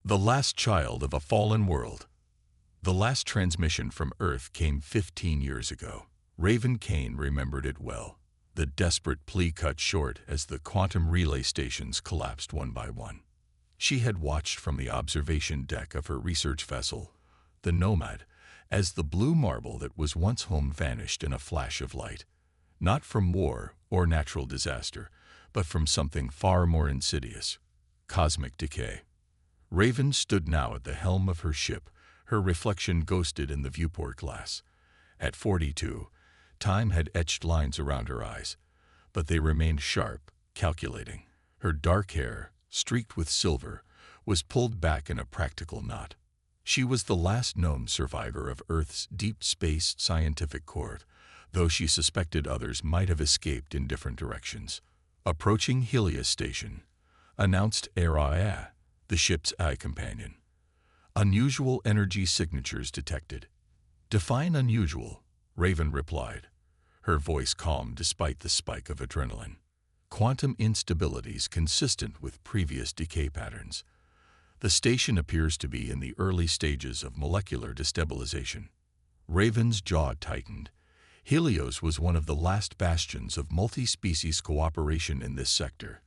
The last child of a fallen world. The last transmission from Earth came 15 years ago. Raven Kane remembered it well. The desperate plea cut short as the quantum relay stations collapsed one by one. She had watched from the observation deck of her research vessel, the Nomad, as the blue marble that was once home vanished in a flash of light. Not from war or natural disaster, but from something far more insidious: cosmic decay. Raven stood now at the helm of her ship, her reflection ghosted in the viewport glass. At 42, time had etched lines around her eyes, but they remained sharp, calculating. Her dark hair, streaked with silver, was pulled back in a practical knot. She was the last known survivor of Earth's deep space scientific court, though she suspected others might have escaped in different directions. Approaching Helios Station, announced Araya, the ship's eye companion. Unusual energy signatures detected. Define unusual, Raven replied, her voice calm despite the spike of adrenaline. Quantum instabilities consistent with previous decay patterns. The station appears to be in the early stages of molecular destabilization. Raven's jaw tightened. Helios was one of the last bastions of multi-species cooperation in this sector.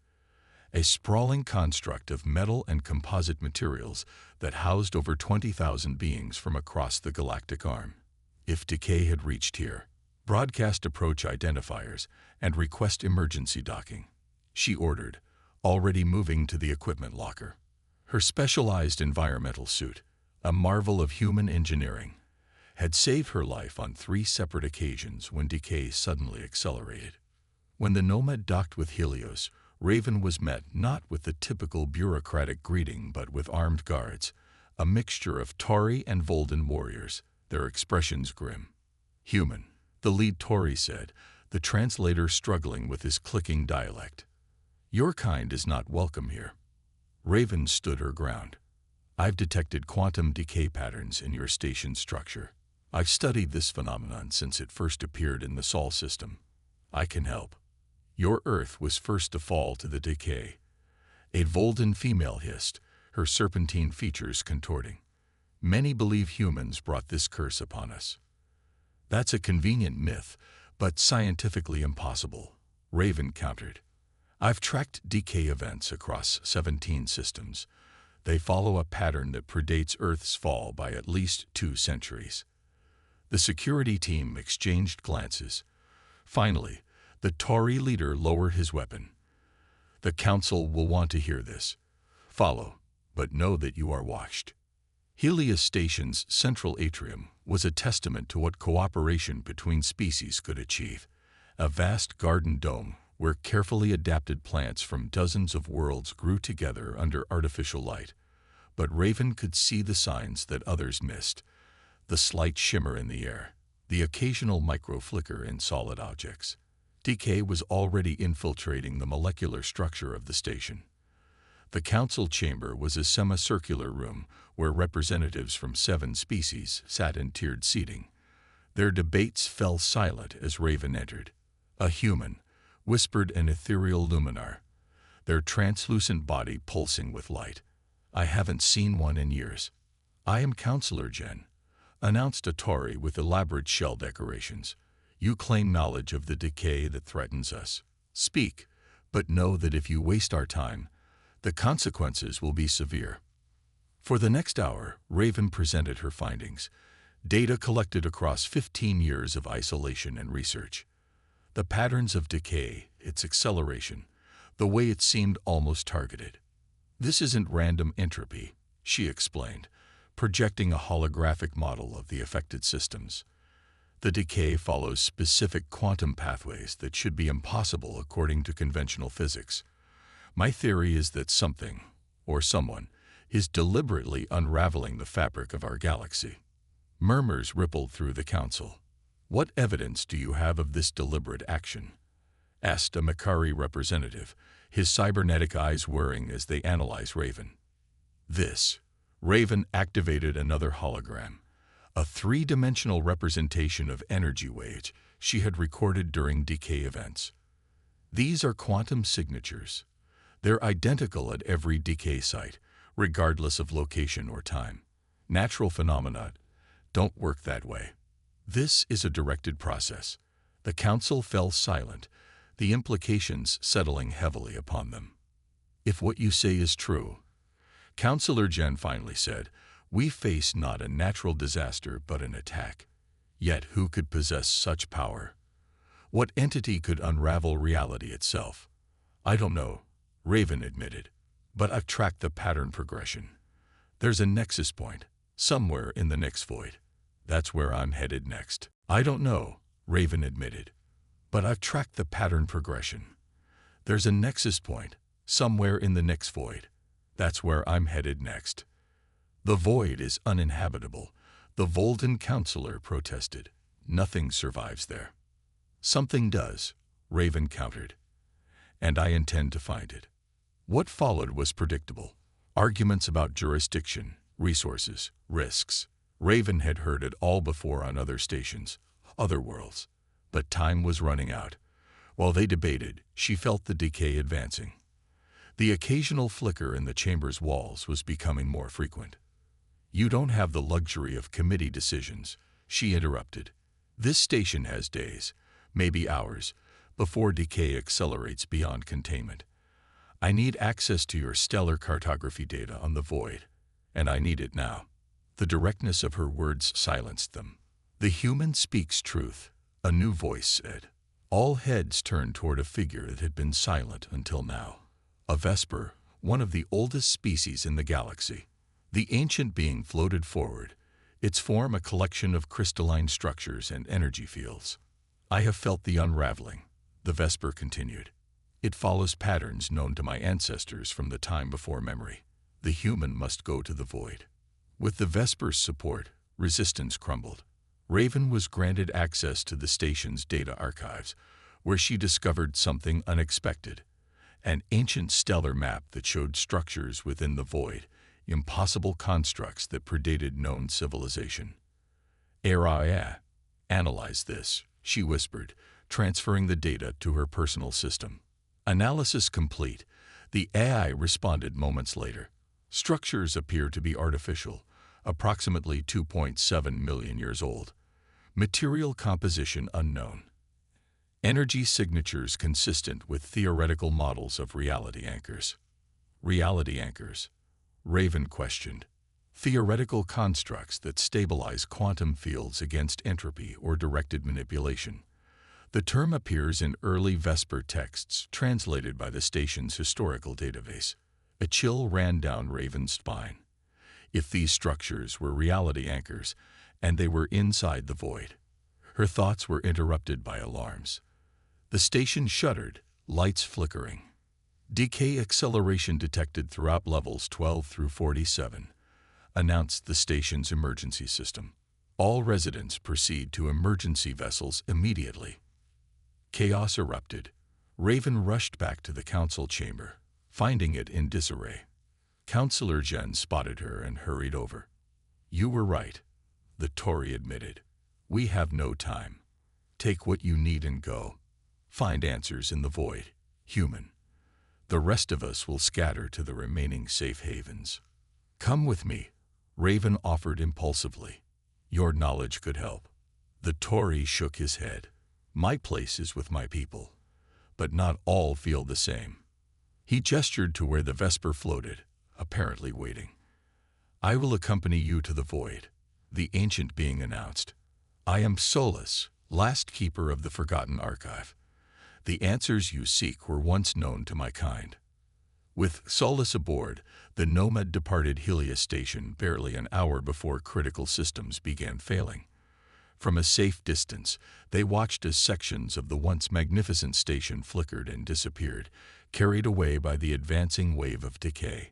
A sprawling construct of metal and composite materials that housed over 20,000 beings from across the galactic arm. If decay had reached here, broadcast approach identifiers and request emergency docking, she ordered, already moving to the equipment locker. Her specialized environmental suit, a marvel of human engineering, had saved her life on 3 separate occasions when decay suddenly accelerated. When the Nomad docked with Helios, Raven was met not with the typical bureaucratic greeting but with armed guards, a mixture of Tauri and Volden warriors, their expressions grim. Human, the lead Tauri said, the translator struggling with his clicking dialect. Your kind is not welcome here. Raven stood her ground. I've detected quantum decay patterns in your station structure. I've studied this phenomenon since it first appeared in the Sol system. I can help. Your Earth was first to fall to the decay. A Volden female hissed, her serpentine features contorting. Many believe humans brought this curse upon us. That's a convenient myth, but scientifically impossible, Raven countered. I've tracked decay events across 17 systems. They follow a pattern that predates Earth's fall by at least 2 centuries. The security team exchanged glances. Finally, the Tauri leader lowered his weapon. The council will want to hear this. Follow, but know that you are watched. Helios Station's central atrium was a testament to what cooperation between species could achieve. A vast garden dome where carefully adapted plants from dozens of worlds grew together under artificial light. But Raven could see the signs that others missed. The slight shimmer in the air, the occasional micro-flicker in solid objects. Decay was already infiltrating the molecular structure of the station. The council chamber was a semicircular room where representatives from 7 species sat in tiered seating. Their debates fell silent as Raven entered. A human, whispered an ethereal luminar, their translucent body pulsing with light. I haven't seen one in years. I am Counselor Jen, announced a Tauri with elaborate shell decorations. You claim knowledge of the decay that threatens us. Speak, but know that if you waste our time, the consequences will be severe. For the next hour, Raven presented her findings, data collected across 15 years of isolation and research. The patterns of decay, its acceleration, the way it seemed almost targeted. This isn't random entropy, she explained, projecting a holographic model of the affected systems. The decay follows specific quantum pathways that should be impossible according to conventional physics. My theory is that something, or someone, is deliberately unraveling the fabric of our galaxy. Murmurs rippled through the council. What evidence do you have of this deliberate action? Asked a Makari representative, his cybernetic eyes whirring as they analyzed Raven. This. Raven activated another hologram, a 3-dimensional representation of energy waves she had recorded during decay events. These are quantum signatures. They're identical at every decay site, regardless of location or time. Natural phenomena don't work that way. This is a directed process. The council fell silent, the implications settling heavily upon them. If what you say is true, Councillor Jen finally said, we face not a natural disaster but an attack. Yet who could possess such power? What entity could unravel reality itself? I don't know, Raven admitted, but I've tracked the pattern progression. There's a nexus point, somewhere in the next void. That's where I'm headed next. I don't know, Raven admitted, but I've tracked the pattern progression. There's a nexus point, somewhere in the next void. That's where I'm headed next. The void is uninhabitable, the Volden councillor protested. Nothing survives there. Something does, Raven countered, and I intend to find it. What followed was predictable. Arguments about jurisdiction, resources, risks. Raven had heard it all before on other stations, other worlds. But time was running out. While they debated, she felt the decay advancing. The occasional flicker in the chamber's walls was becoming more frequent. You don't have the luxury of committee decisions, she interrupted. This station has days, maybe hours, before decay accelerates beyond containment. I need access to your stellar cartography data on the void, and I need it now. The directness of her words silenced them. The human speaks truth, a new voice said. All heads turned toward a figure that had been silent until now. A Vesper, one of the oldest species in the galaxy. The ancient being floated forward, its form a collection of crystalline structures and energy fields. I have felt the unraveling, the Vesper continued. It follows patterns known to my ancestors from the time before memory. The human must go to the void. With the Vesper's support, resistance crumbled. Raven was granted access to the station's data archives, where she discovered something unexpected. An ancient stellar map that showed structures within the void, impossible constructs that predated known civilization. Araya, analyze this, she whispered, transferring the data to her personal system. Analysis complete, the AI responded moments later. Structures appear to be artificial, approximately 2.7 million years old. Material composition unknown. Energy signatures consistent with theoretical models of reality anchors. Reality anchors? Raven questioned. Theoretical constructs that stabilize quantum fields against entropy or directed manipulation. The term appears in early Vesper texts translated by the station's historical database. A chill ran down Raven's spine. If these structures were reality anchors, and they were inside the void, her thoughts were interrupted by alarms. The station shuddered, lights flickering. Decay acceleration detected throughout levels 12 through 47, announced the station's emergency system. All residents proceed to emergency vessels immediately. Chaos erupted. Raven rushed back to the council chamber, finding it in disarray. Councillor Jen spotted her and hurried over. You were right, the Tory admitted. We have no time. Take what you need and go. Find answers in the void, human. The rest of us will scatter to the remaining safe havens. Come with me, Raven offered impulsively. Your knowledge could help. The Tory shook his head. My place is with my people, but not all feel the same. He gestured to where the Vesper floated, apparently waiting. I will accompany you to the void, the ancient being announced. I am Solus, last keeper of the forgotten archive. The answers you seek were once known to my kind. With Solus aboard, the Nomad departed Helios Station barely an hour before critical systems began failing. From a safe distance, they watched as sections of the once magnificent station flickered and disappeared, carried away by the advancing wave of decay.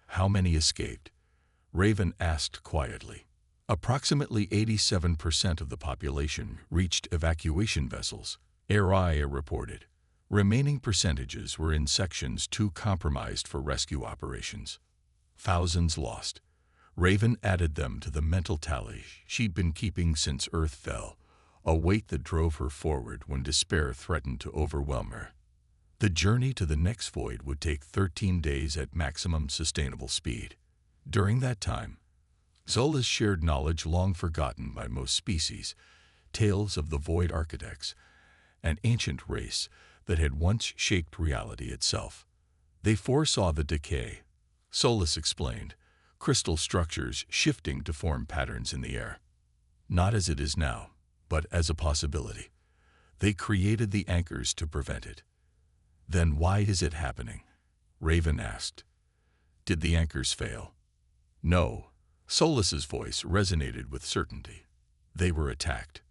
How many escaped? Raven asked quietly. Approximately 87% of the population reached evacuation vessels, Araya reported. Remaining percentages were in sections too compromised for rescue operations. Thousands lost. Raven added them to the mental tally she'd been keeping since Earth fell, a weight that drove her forward when despair threatened to overwhelm her. The journey to the next void would take 13 days at maximum sustainable speed. During that time, Zola's shared knowledge long forgotten by most species, tales of the Void Architects, an ancient race that had once shaped reality itself. They foresaw the decay, Solus explained, crystal structures shifting to form patterns in the air. Not as it is now, but as a possibility. They created the anchors to prevent it. Then why is it happening? Raven asked. Did the anchors fail? No. Solus's voice resonated with certainty. They were attacked,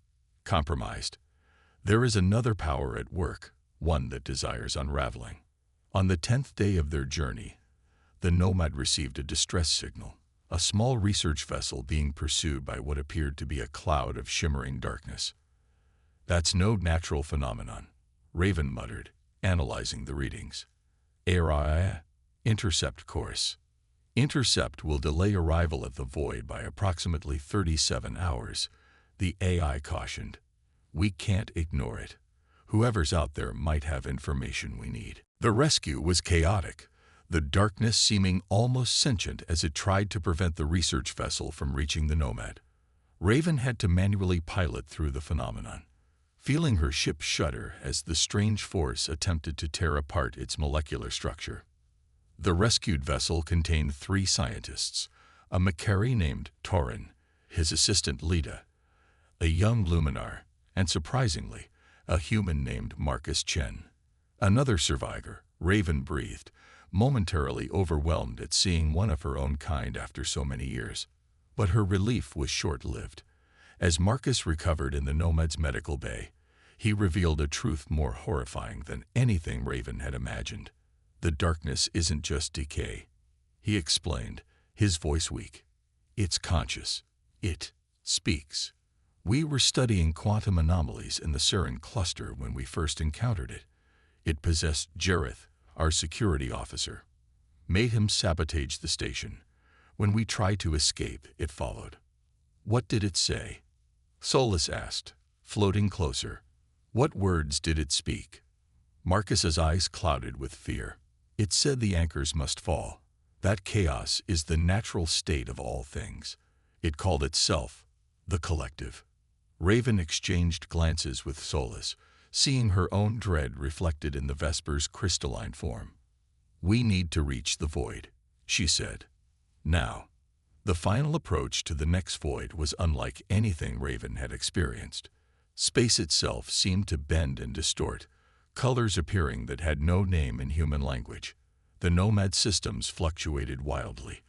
compromised. There is another power at work, one that desires unraveling. On the 10th day of their journey, the Nomad received a distress signal, a small research vessel being pursued by what appeared to be a cloud of shimmering darkness. That's no natural phenomenon, Raven muttered, analyzing the readings. Intercept course. Intercept will delay arrival at the Void by approximately 37 hours, the AI cautioned. We can't ignore it. Whoever's out there might have information we need. The rescue was chaotic, the darkness seeming almost sentient as it tried to prevent the research vessel from reaching the Nomad. Raven had to manually pilot through the phenomenon, feeling her ship shudder as the strange force attempted to tear apart its molecular structure. The rescued vessel contained 3 scientists, a Macquarie named Torin, his assistant Lita, a young Luminar, and surprisingly, a human named Marcus Chen. Another survivor, Raven breathed, momentarily overwhelmed at seeing one of her own kind after so many years. But her relief was short-lived. As Marcus recovered in the Nomad's medical bay, he revealed a truth more horrifying than anything Raven had imagined. The darkness isn't just decay, he explained, his voice weak. It's conscious. It speaks. We were studying quantum anomalies in the Sarin cluster when we first encountered it. It possessed Jareth, our security officer, made him sabotage the station. When we tried to escape, it followed. What did it say? Solus asked, floating closer. What words did it speak? Marcus's eyes clouded with fear. It said the anchors must fall. That chaos is the natural state of all things. It called itself the collective. Raven exchanged glances with Solus, seeing her own dread reflected in the Vesper's crystalline form. We need to reach the Void, she said. Now. The final approach to the next Void was unlike anything Raven had experienced. Space itself seemed to bend and distort, colors appearing that had no name in human language. The Nomad systems fluctuated wildly,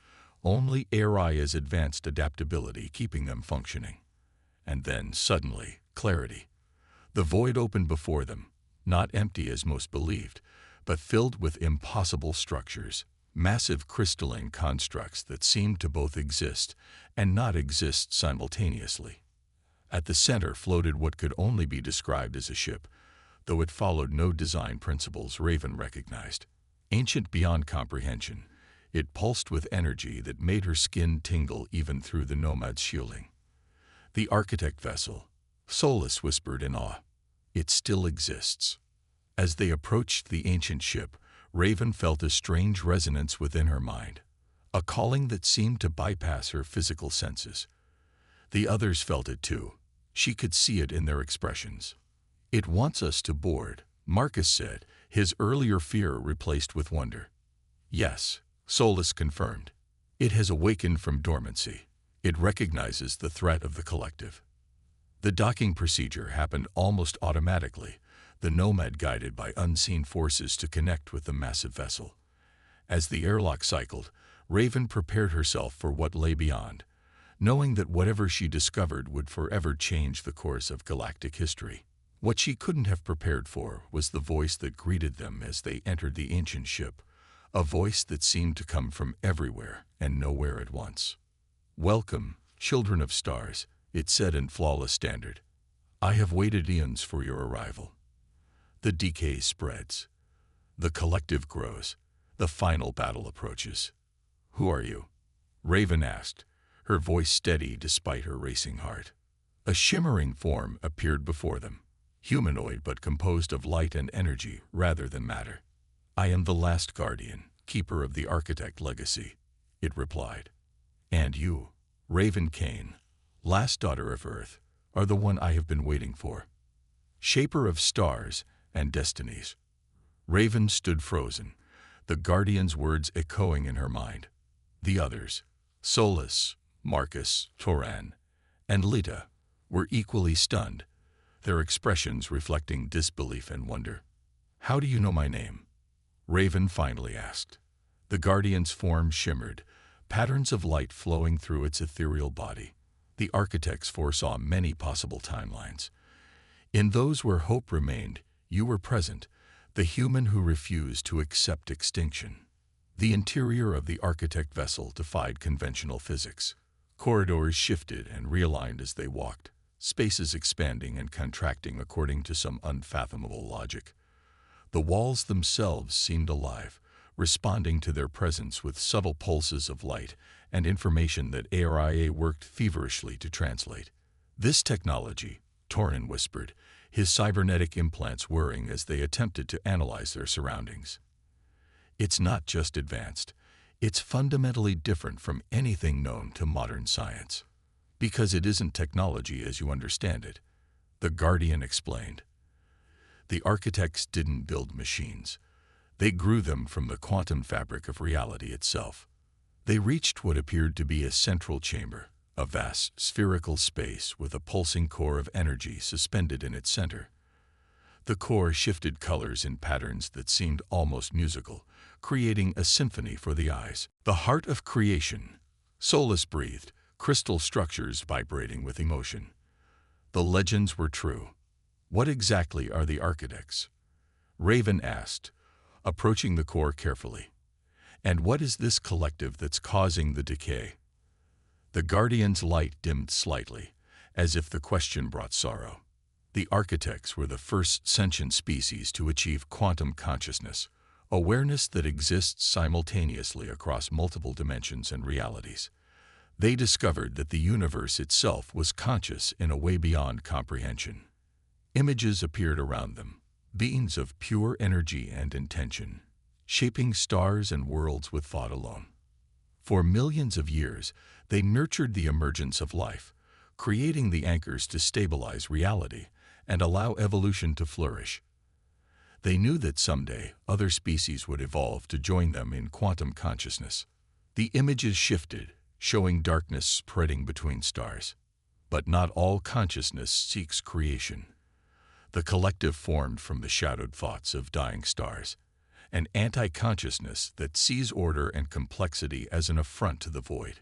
only Aria's advanced adaptability keeping them functioning. And then, suddenly, clarity. The Void opened before them, not empty as most believed, but filled with impossible structures, massive crystalline constructs that seemed to both exist and not exist simultaneously. At the center floated what could only be described as a ship, though it followed no design principles Raven recognized. Ancient beyond comprehension, it pulsed with energy that made her skin tingle even through the Nomad's shielding. The architect vessel, Solus whispered in awe. It still exists. As they approached the ancient ship, Raven felt a strange resonance within her mind, a calling that seemed to bypass her physical senses. The others felt it too. She could see it in their expressions. It wants us to board, Marcus said, his earlier fear replaced with wonder. Yes, Solus confirmed. It has awakened from dormancy. It recognizes the threat of the collective. The docking procedure happened almost automatically, the Nomad guided by unseen forces to connect with the massive vessel. As the airlock cycled, Raven prepared herself for what lay beyond, knowing that whatever she discovered would forever change the course of galactic history. What she couldn't have prepared for was the voice that greeted them as they entered the ancient ship, a voice that seemed to come from everywhere and nowhere at once. Welcome, children of stars, it said in flawless standard. I have waited eons for your arrival. The decay spreads. The collective grows. The final battle approaches. Who are you? Raven asked, her voice steady despite her racing heart. A shimmering form appeared before them, humanoid but composed of light and energy rather than matter. I am the last guardian, keeper of the architect legacy, it replied. And you, Raven Kane, last daughter of Earth, are the one I have been waiting for. Shaper of stars and destinies. Raven stood frozen, the Guardian's words echoing in her mind. The others, Solus, Marcus, Toran, and Lita, were equally stunned, their expressions reflecting disbelief and wonder. How do you know my name? Raven finally asked. The Guardian's form shimmered, patterns of light flowing through its ethereal body. The architects foresaw many possible timelines. In those where hope remained, you were present, the human who refused to accept extinction. The interior of the architect vessel defied conventional physics. Corridors shifted and realigned as they walked, spaces expanding and contracting according to some unfathomable logic. The walls themselves seemed alive, responding to their presence with subtle pulses of light and information that ARIA worked feverishly to translate. This technology, Torin whispered, his cybernetic implants whirring as they attempted to analyze their surroundings. It's not just advanced, it's fundamentally different from anything known to modern science. Because it isn't technology as you understand it, the Guardian explained. The architects didn't build machines. They grew them from the quantum fabric of reality itself. They reached what appeared to be a central chamber, a vast spherical space with a pulsing core of energy suspended in its center. The core shifted colors in patterns that seemed almost musical, creating a symphony for the eyes. The heart of creation, Solus breathed, crystal structures vibrating with emotion. The legends were true. What exactly are the architects? Raven asked, approaching the core carefully. And what is this collective that's causing the decay? The Guardian's light dimmed slightly, as if the question brought sorrow. The architects were the first sentient species to achieve quantum consciousness, awareness that exists simultaneously across multiple dimensions and realities. They discovered that the universe itself was conscious in a way beyond comprehension. Images appeared around them, beings of pure energy and intention, shaping stars and worlds with thought alone. For millions of years, they nurtured the emergence of life, creating the anchors to stabilize reality and allow evolution to flourish. They knew that someday other species would evolve to join them in quantum consciousness. The images shifted, showing darkness spreading between stars. But not all consciousness seeks creation. The collective formed from the shadowed thoughts of dying stars, an anti-consciousness that sees order and complexity as an affront to the void.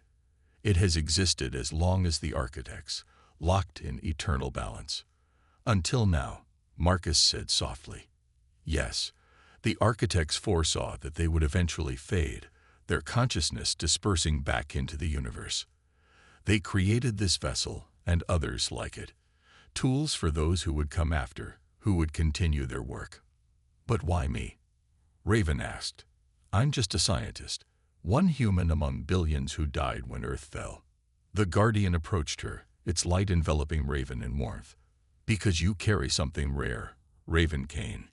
It has existed as long as the architects, locked in eternal balance. Until now, Marcus said softly. Yes, the architects foresaw that they would eventually fade, their consciousness dispersing back into the universe. They created this vessel and others like it, tools for those who would come after, who would continue their work. But why me? Raven asked. I'm just a scientist, one human among billions who died when Earth fell. The Guardian approached her, its light enveloping Raven in warmth. Because you carry something rare, Raven Kane.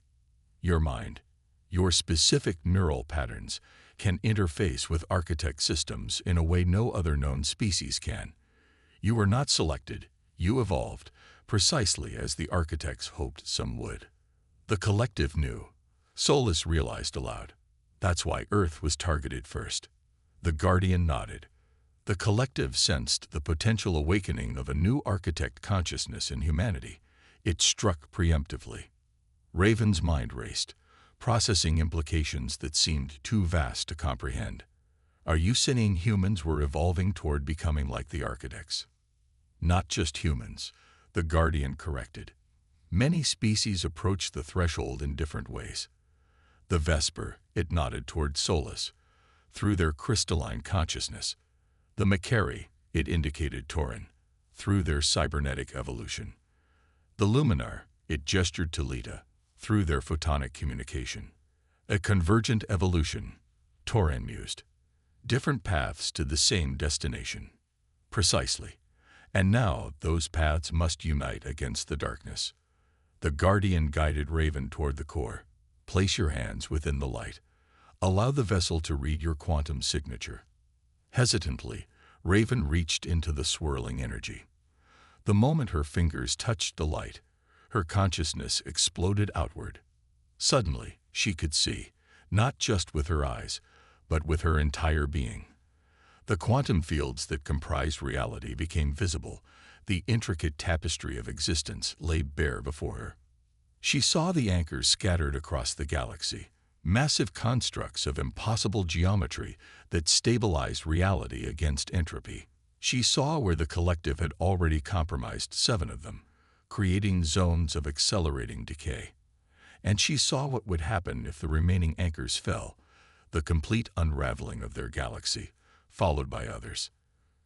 Your mind, your specific neural patterns, can interface with architect systems in a way no other known species can. You were not selected, you evolved, precisely as the architects hoped some would. The collective knew. Solus realized aloud. That's why Earth was targeted first. The Guardian nodded. The collective sensed the potential awakening of a new architect consciousness in humanity. It struck preemptively. Raven's mind raced, processing implications that seemed too vast to comprehend. Are you saying humans were evolving toward becoming like the architects? Not just humans, the Guardian corrected. Many species approach the threshold in different ways. The Vesper, it nodded toward Solus, through their crystalline consciousness. The Macquarie, it indicated Torin, through their cybernetic evolution. The Luminar, it gestured to Lita, through their photonic communication. A convergent evolution, Torin mused. Different paths to the same destination. Precisely. And now those paths must unite against the darkness. The Guardian guided Raven toward the core. Place your hands within the light. Allow the vessel to read your quantum signature. Hesitantly, Raven reached into the swirling energy. The moment her fingers touched the light, her consciousness exploded outward. Suddenly, she could see, not just with her eyes, but with her entire being. The quantum fields that comprised reality became visible. The intricate tapestry of existence lay bare before her. She saw the anchors scattered across the galaxy, massive constructs of impossible geometry that stabilized reality against entropy. She saw where the collective had already compromised 7 of them, creating zones of accelerating decay. And she saw what would happen if the remaining anchors fell, the complete unraveling of their galaxy, followed by others.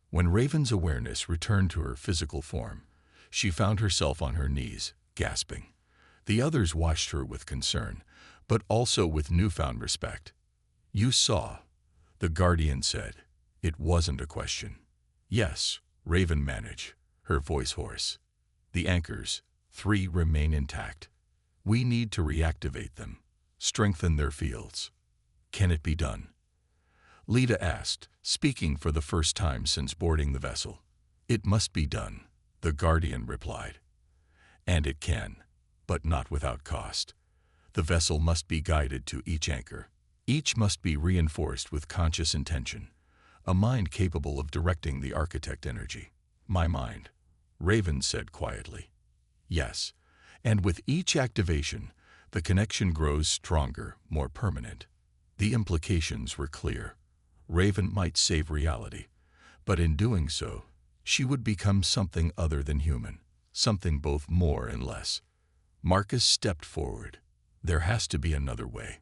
When Raven's awareness returned to her physical form, she found herself on her knees, gasping. The others watched her with concern, but also with newfound respect. "You saw," the Guardian said. It wasn't a question. "Yes," Raven managed, her voice hoarse. "The anchors, 3, remain intact. We need to reactivate them, strengthen their fields." "Can it be done?" Lita asked, speaking for the first time since boarding the vessel. "It must be done," the Guardian replied. "And it can, but not without cost. The vessel must be guided to each anchor. Each must be reinforced with conscious intention, a mind capable of directing the architect energy." "My mind," Raven said quietly. "Yes, and with each activation, the connection grows stronger, more permanent." The implications were clear. Raven might save reality, but in doing so, she would become something other than human, something both more and less. Marcus stepped forward. "There has to be another way.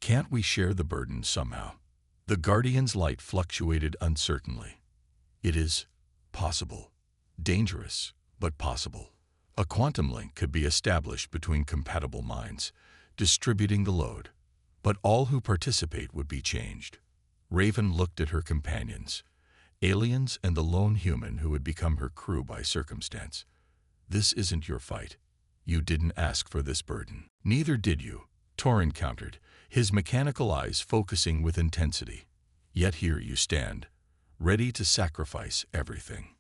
Can't we share the burden somehow?" The Guardian's light fluctuated uncertainly. "It is possible. Dangerous, but possible. A quantum link could be established between compatible minds, distributing the load. But all who participate would be changed." Raven looked at her companions, aliens and the lone human who had become her crew by circumstance. "This isn't your fight. You didn't ask for this burden." "Neither did you," Torin countered, his mechanical eyes focusing with intensity. "Yet here you stand, ready to sacrifice everything."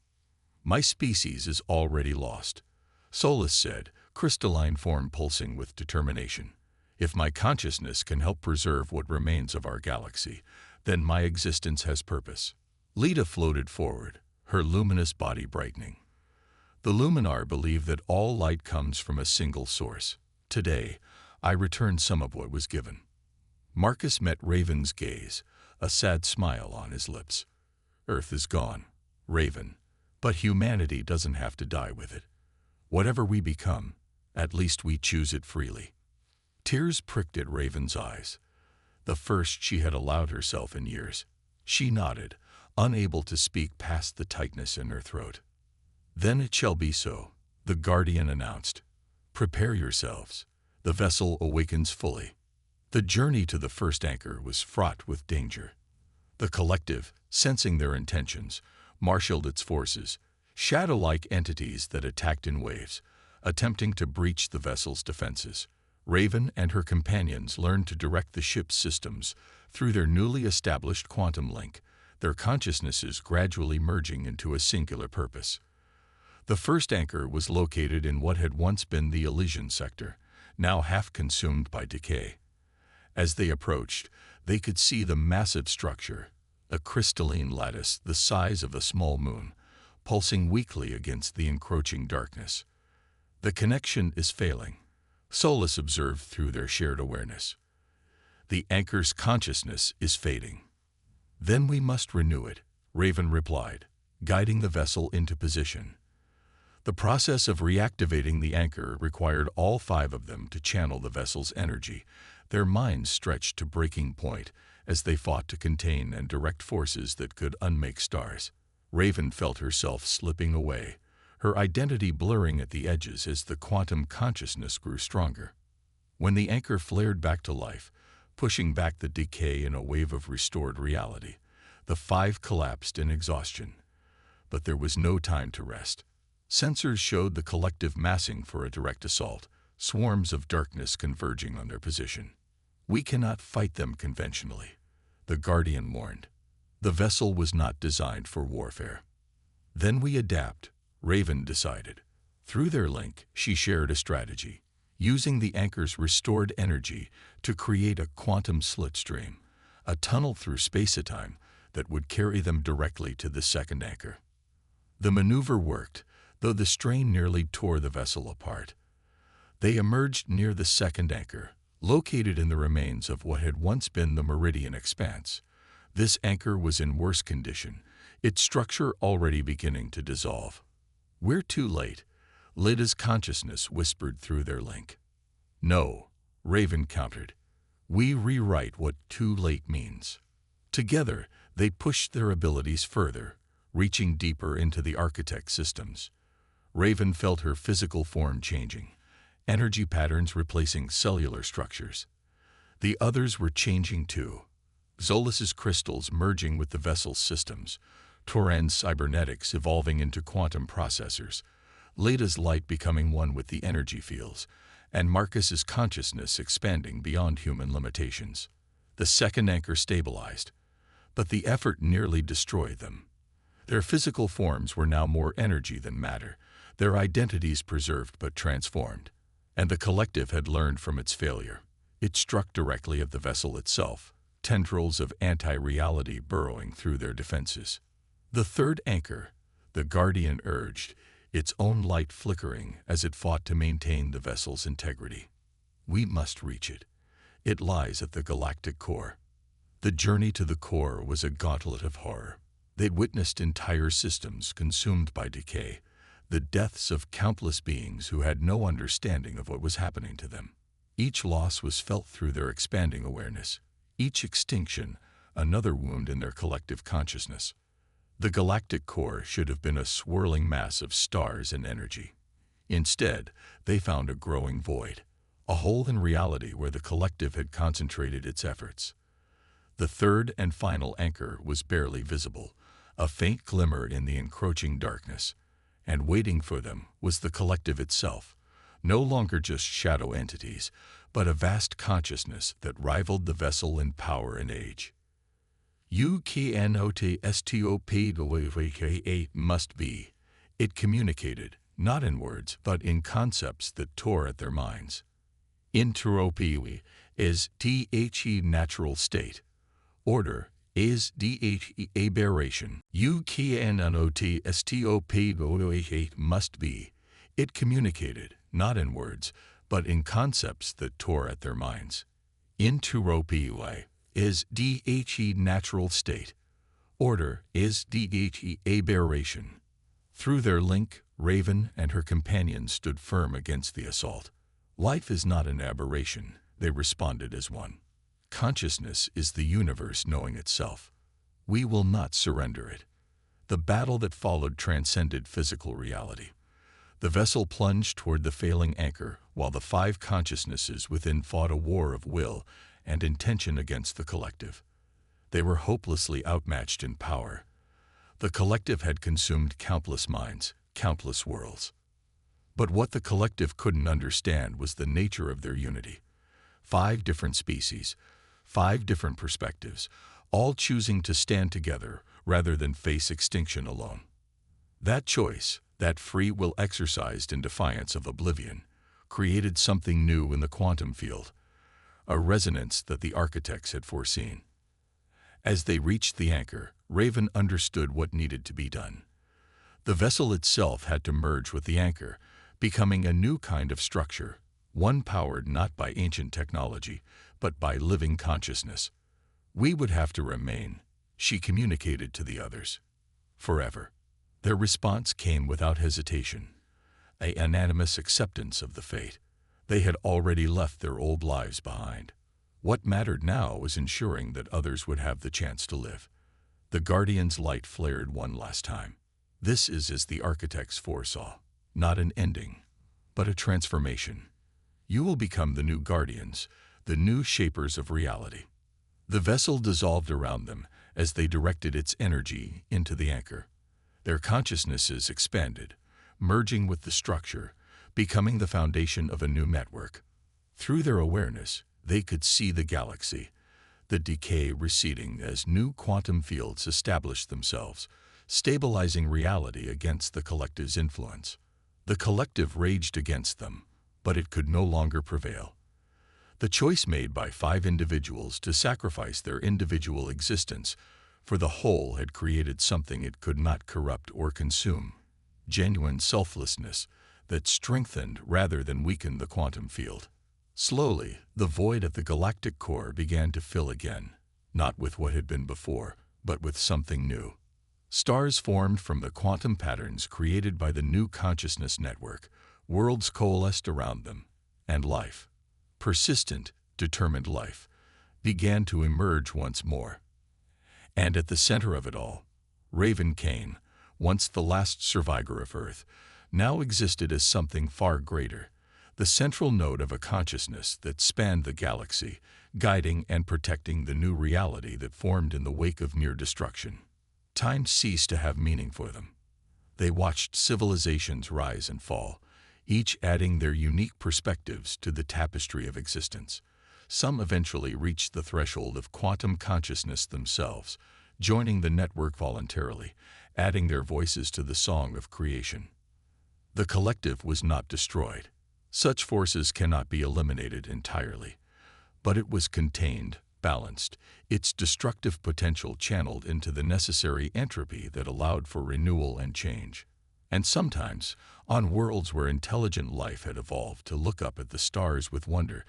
"My species is already lost," Solus said, crystalline form pulsing with determination. "If my consciousness can help preserve what remains of our galaxy, then my existence has purpose." Lita floated forward, her luminous body brightening. "The Luminar believe that all light comes from a single source. Today, I return some of what was given." Marcus met Raven's gaze, a sad smile on his lips. "Earth is gone, Raven, but humanity doesn't have to die with it. Whatever we become, at least we choose it freely." Tears pricked at Raven's eyes, the first she had allowed herself in years. She nodded, unable to speak past the tightness in her throat. "Then it shall be so," the Guardian announced. "Prepare yourselves. The vessel awakens fully." The journey to the first anchor was fraught with danger. The collective, sensing their intentions, marshaled its forces, shadow-like entities that attacked in waves, attempting to breach the vessel's defenses. Raven and her companions learned to direct the ship's systems through their newly established quantum link, their consciousnesses gradually merging into a singular purpose. The first anchor was located in what had once been the Elysian sector, now half consumed by decay. As they approached, they could see the massive structure, a crystalline lattice the size of a small moon, pulsing weakly against the encroaching darkness. "The connection is failing," Solus observed through their shared awareness. "The anchor's consciousness is fading." "Then we must renew it," Raven replied, guiding the vessel into position. The process of reactivating the anchor required all 5 of them to channel the vessel's energy, their minds stretched to breaking point as they fought to contain and direct forces that could unmake stars. Raven felt herself slipping away, her identity blurring at the edges as the quantum consciousness grew stronger. When the anchor flared back to life, pushing back the decay in a wave of restored reality, the 5 collapsed in exhaustion. But there was no time to rest. Sensors showed the collective massing for a direct assault, swarms of darkness converging on their position. "We cannot fight them conventionally," the Guardian warned. The vessel was not designed for warfare. Then we adapt, Raven decided. Through their link, she shared a strategy, using the anchor's restored energy to create a quantum slitstream, a tunnel through space-time that would carry them directly to the second anchor. The maneuver worked, though the strain nearly tore the vessel apart. They emerged near the second anchor, located in the remains of what had once been the Meridian Expanse. This anchor was in worse condition, its structure already beginning to dissolve. "We're too late," Lyda's consciousness whispered through their link. "No," Raven countered. "We rewrite what too late means." Together, they pushed their abilities further, reaching deeper into the architect's systems. Raven felt her physical form changing, energy patterns replacing cellular structures. The others were changing too. Zolas's crystals merging with the vessel's systems, Toran's cybernetics evolving into quantum processors, Lyda's light becoming one with the energy fields, and Marcus's consciousness expanding beyond human limitations. The second anchor stabilized, but the effort nearly destroyed them. Their physical forms were now more energy than matter, their identities preserved but transformed. And the collective had learned from its failure. It struck directly at the vessel itself, tendrils of anti-reality burrowing through their defenses. The third anchor, the Guardian urged, its own light flickering as it fought to maintain the vessel's integrity. "We must reach it. It lies at the galactic core." The journey to the core was a gauntlet of horror. They'd witnessed entire systems consumed by decay, the deaths of countless beings who had no understanding of what was happening to them. Each loss was felt through their expanding awareness. Each extinction, another wound in their collective consciousness. The galactic core should have been a swirling mass of stars and energy. Instead, they found a growing void, a hole in reality where the collective had concentrated its efforts. The third and final anchor was barely visible, a faint glimmer in the encroaching darkness. And waiting for them was the collective itself, no longer just shadow entities, but a vast consciousness that rivaled the vessel in power and age. "UKNOTSTOP must be," it communicated, not in words, but in concepts that tore at their minds. "Entropy is the natural state. Order is the aberration. UKNOTSTOP must be," it communicated, not in words, but in concepts that tore at their minds. "Entropy is the natural state. Order is the aberration." Through their link, Raven and her companions stood firm against the assault. "Life is not an aberration," they responded as one. "Consciousness is the universe knowing itself. We will not surrender it." The battle that followed transcended physical reality. The vessel plunged toward the failing anchor, while the five consciousnesses within fought a war of will and intention against the collective. They were hopelessly outmatched in power. The collective had consumed countless minds, countless worlds. But what the collective couldn't understand was the nature of their unity. 5 different species, 5 different perspectives, all choosing to stand together rather than face extinction alone. That choice, that free will exercised in defiance of oblivion, created something new in the quantum field, a resonance that the architects had foreseen. As they reached the anchor, Raven understood what needed to be done. The vessel itself had to merge with the anchor, becoming a new kind of structure, one powered not by ancient technology, but by living consciousness. "We would have to remain," she communicated to the others. "Forever." Their response came without hesitation, a unanimous acceptance of the fate. They had already left their old lives behind. What mattered now was ensuring that others would have the chance to live. The Guardian's light flared one last time. "This is as the architects foresaw, not an ending, but a transformation. You will become the new Guardians, the new shapers of reality." The vessel dissolved around them as they directed its energy into the anchor. Their consciousnesses expanded, merging with the structure, becoming the foundation of a new network. Through their awareness, they could see the galaxy, the decay receding as new quantum fields established themselves, stabilizing reality against the collective's influence. The collective raged against them, but it could no longer prevail. The choice made by 5 individuals to sacrifice their individual existence for the whole had created something it could not corrupt or consume: genuine selflessness that strengthened rather than weakened the quantum field. Slowly, the void at the galactic core began to fill again, not with what had been before, but with something new. Stars formed from the quantum patterns created by the new consciousness network, worlds coalesced around them, and life, persistent, determined life, began to emerge once more. And at the center of it all, Raven Kane, once the last survivor of Earth, now existed as something far greater, the central node of a consciousness that spanned the galaxy, guiding and protecting the new reality that formed in the wake of near destruction. Time ceased to have meaning for them. They watched civilizations rise and fall, each adding their unique perspectives to the tapestry of existence. Some eventually reached the threshold of quantum consciousness themselves, joining the network voluntarily, adding their voices to the song of creation. The collective was not destroyed. Such forces cannot be eliminated entirely, but it was contained, balanced, its destructive potential channeled into the necessary entropy that allowed for renewal and change. And sometimes, on worlds where intelligent life had evolved to look up at the stars with wonder,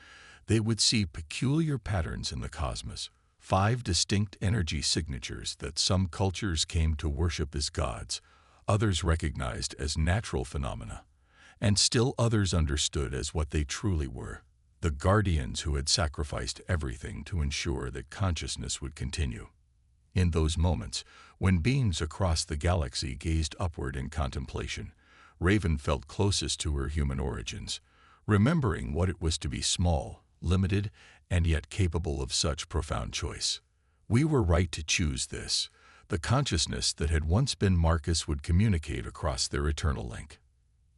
they would see peculiar patterns in the cosmos, 5 distinct energy signatures that some cultures came to worship as gods, others recognized as natural phenomena, and still others understood as what they truly were: the guardians who had sacrificed everything to ensure that consciousness would continue. In those moments, when beings across the galaxy gazed upward in contemplation, Raven felt closest to her human origins, remembering what it was to be small, limited, and yet capable of such profound choice. We were right to choose this. The consciousness that had once been Marcus would communicate across their eternal link.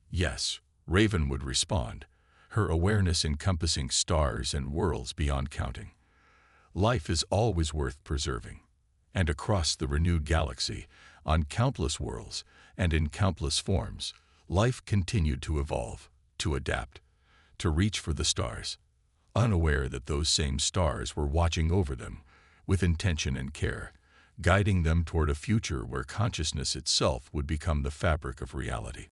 Yes, Raven would respond, her awareness encompassing stars and worlds beyond counting. Life is always worth preserving. And across the renewed galaxy, on countless worlds and in countless forms, life continued to evolve, to adapt, to reach for the stars, unaware that those same stars were watching over them with intention and care, guiding them toward a future where consciousness itself would become the fabric of reality.